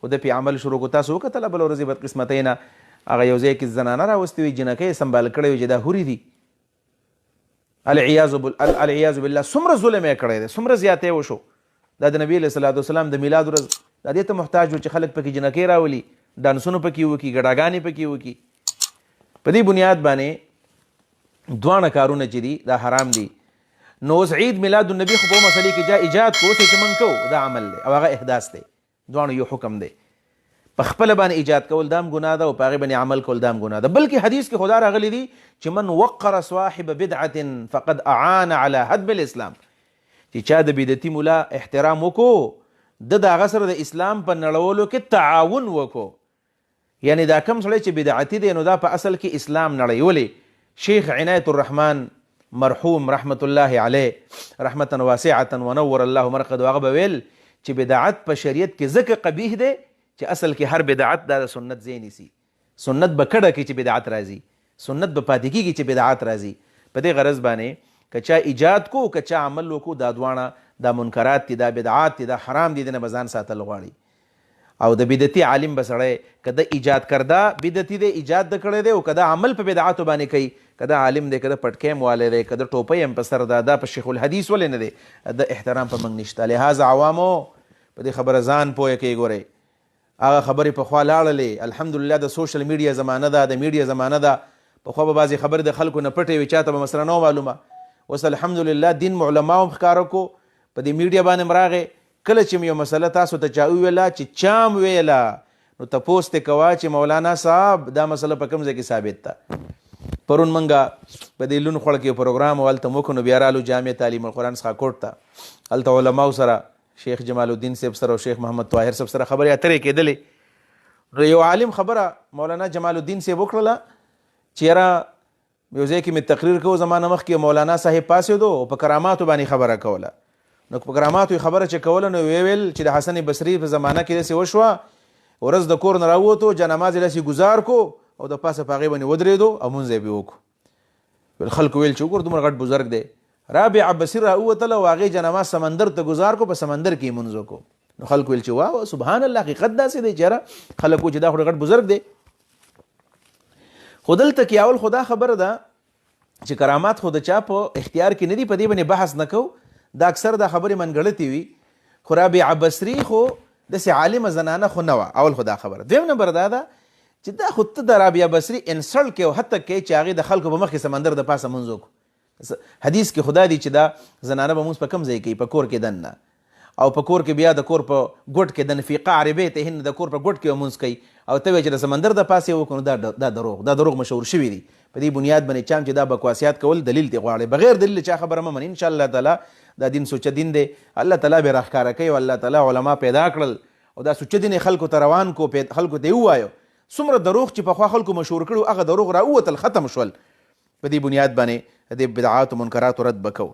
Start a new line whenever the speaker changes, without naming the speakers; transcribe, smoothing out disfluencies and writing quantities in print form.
خو د پې عمل شروع کړو. تاسو وکتله بله ورځې بدقسمتۍ نه هغه یو ځای کې زنانه راوستې وي جنکۍ سنبال کړی وي چې دا هورې دي. العیاذ بالله څومره ظلم یې کړی دی، څومره زیاتی وشو. دا د نبي علیه صلات وسلام د میلاد ورځ دا دې ته محتاج و چې خلک پکې جنکۍ راولي، ډانسونه پکې وکړي، ګډاګانې پکې وکړي. په دې بنیاد باندې دواړه کارونه چې دي دا حرام دي. نو اوس عید میلاد النبي خو په مسلې کې جا ایجاد کو چې موږ کوو دا عمل دی او هغه احداث دی، دواړه یو حکم دی. په خپله باندې ایجاد کول دا هم ګناه ده او په هغې باندې عمل کول دا هم ګناه ده. بلکې حدیث کې خدا راغلی دي چې من وقر صاحب بدعة فقد اعان على هدم الاسلام، چې چا د بدعتي مولا احترام وکړو د هغه سره د اسلام په نړولو کې تعاون وکړو. یعنی دا کم سړی چې بدعتي دی نو دا په اصل کې اسلام نړوي. ولې شیخ عنایت الرحمن مرحوم رحمت الله علیه رحمتا واسعة ونور الله مرقد هغه به ویل چې بدعت په شریعت کې ځکه قبیح دی چې اصل کې هر بدعت دا د سنت ځای نیسي. سنت به کډه کې چې بدعت راځي، سنت به پاتې کېږي چې بدعت راځي. په دې غرض باندې که چا ایجاد کو که چا عمل وکړو دا دواړه دا منکرات دي، دا بدعات دي، دا حرام دي، دنه به ځان ساتل غواړي. او د بدعتي عالم به سړی که د ایجاد کرده بدعتي دی ایجاد د کړی دی او که دا عمل په بدعاتو باندې کوي، که دا عالم دی که د پټکیم والی دی که د ټوپۍ هم په سر ده، دا په شیخ الحدیث ولې نه دی، د احترام په موږ نشته. لهذا عوامو په دې خبره ځان پوهه کوي. ګورئ هغه خبرې پخوا لاړلې، الحمدلله د سوشل میډیا زمانه ده، د میډیا زمانه ده. پخوا به بعضې خبرې د خلکو نه پټې وي، چاته به مسله نه معلومه. اوس الحمدلله دین علماو هم ښکاره کو، په دې میډیا باندې هم راغې. کله چې یو مسله تاسو ته چا وویله چې چا م ویله نو تپوس ترې کوه چې مولانا صاحب دا مسله په کوم ځای کې ثابت ده. پرون موږ په دې لون خوړ کې یو پروګرام هلته مو وکړو، نو بیا رالو جامع تعلیم القرآن څخه کوټ ته، هلته علماو سره شیخ جمال الدین صاحب سره او شیخ محمد طاهر صاحب سره خبرې اترې کېدلې. نو یو عالم خبره مولانا جمال الدین صاحب وکړله چې یاره یو ځای کې مې تقریر کوو زمانه مخکې مولانا صاحب پاسېدو او په کراماتو باندې خبره کوله. نو په کراماتو خبره چې کوله نو ویل چې د حسن بصري په زمانه کې داسې وشوه، ورځ د کور نه راووتو جانماز یې داسې ګزار کو او د پاسه په هغې باندې ودرېدو او مونځ یې پرې وکړو. خلکو ویل چې وګوره دومره غټ بزرګ دی. رابع بصیر راووتله او هغې جانماز سمندر ته ګزار کو، په سمندر کې یې مونځ وکړو. نو خلکو ویل چې واه سبحان الله حقیقت داسې دی چې یاره خلک وایي چې دا خو غټ بزرګ دی. خو دلته کې اول خو دا خبره ده چې کرامات خو د چا په اختیار کې نه دي، په دې باندې بحث نه کوو، دا اکثر دا خبرې منګړتې وي. خو رابع بصري خو داسې عالمه زنانه خو نه وه، اول خو دا خبره. دویم نمبر دا ده چې دا خو ته د رابع بصري انسلټ کوې او حتی کوې چې هغې د خلکو په مخ کې سمندر د پاسه مونځ وکړو. حدیث کې خدا دی چې دا زنانه به مونځ په کوم ځای کوي؟ په کور کې دننه، او په کور کې بیا د کور په ګوټ کې دننه فی قعر بیتهن د کور په ګوټ کې مونځ کوي. او ته وایې چې د سمندر د پاسې یې وکړو، دا دروغ، دا دروغ مشهور شوي دي. په دې بنیاد باندې چا چې دا بکواسیات کول دلیل ته غواړي، بغیر دلیل چا خبره مه منئ. انشاءالله تعالی دا دین سوچه دین دی، الله تعالی به راښکاره کوي او الله تعالی علما پیدا کړل او دا سوچه دین خلکو ته روان کو، خلکو ته یې ووایو. څومره دروغ چې پخوا خلکو مشهور کړو هغه دروغ راووتل، ختم شول. په دې بنیاد باندې د بدعات و منکراتو رد به کوو.